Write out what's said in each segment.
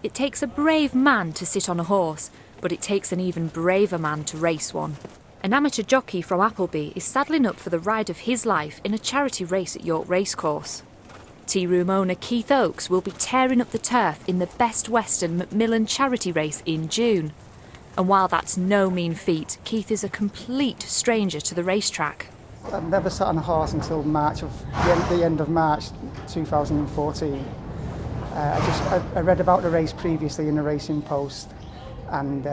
It takes a brave man to sit on a horse, but it takes an even braver man to race one. An amateur jockey from Appleby is saddling up for the ride of his life in a charity race at York Racecourse. Tea Room owner Keith Oakes will be tearing up the turf in the Best Western Macmillan charity race in June. And while that's no mean feat, Keith is a complete stranger to the racetrack. I've never sat on a horse until the end of March 2014. I read about the race previously in the Racing Post, and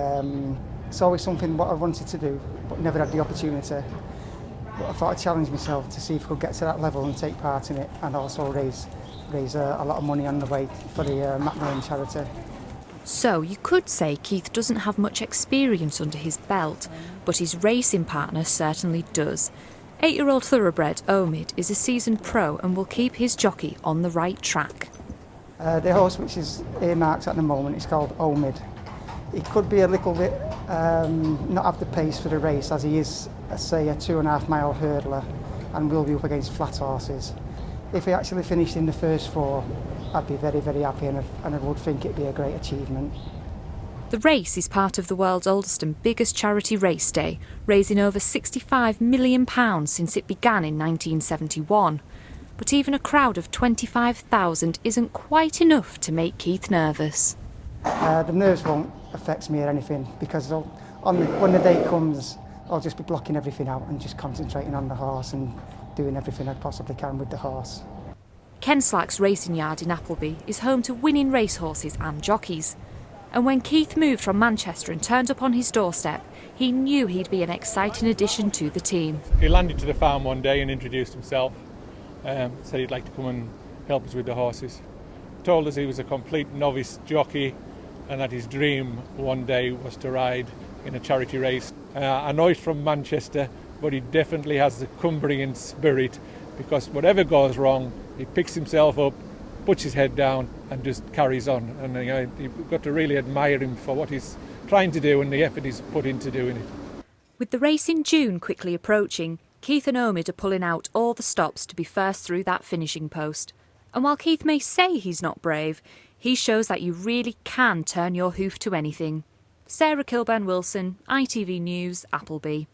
it's always something what I wanted to do, but never had the opportunity. But I thought I'd challenge myself to see if I could get to that level and take part in it, and also raise a lot of money on the way for the Macmillan charity. So you could say Keith doesn't have much experience under his belt, but his racing partner certainly does. 8-year-old thoroughbred Omid is a seasoned pro and will keep his jockey on the right track. The horse which is earmarked at the moment is called Omid. He could be a little bit not have the pace for the race, as he is, say, a 2.5 mile hurdler and will be up against flat horses. If he actually finished in the first 4, I'd be very, very happy, and I would think it'd be a great achievement. The race is part of the world's oldest and biggest charity race day, raising over £65 million since it began in 1971. But even a crowd of 25,000 isn't quite enough to make Keith nervous. The nerves won't affect me or anything, because when the day comes, I'll just be blocking everything out and just concentrating on the horse and doing everything I possibly can with the horse. Ken Slack's racing yard in Appleby is home to winning racehorses and jockeys. And when Keith moved from Manchester and turned up on his doorstep, he knew he'd be an exciting addition to the team. He landed to the farm one day and introduced himself, said he'd like to come and help us with the horses. Told us he was a complete novice jockey and that his dream one day was to ride in a charity race. I know he's from Manchester, but he definitely has the Cumbrian spirit, because whatever goes wrong, he picks himself up, puts his head down and just carries on. And you've got to really admire him for what he's trying to do and the effort he's put into doing it. With the race in June quickly approaching, Keith and Omid are pulling out all the stops to be first through that finishing post. And while Keith may say he's not brave, he shows that you really can turn your hoof to anything. Sarah Kilburn-Wilson, ITV News, Appleby.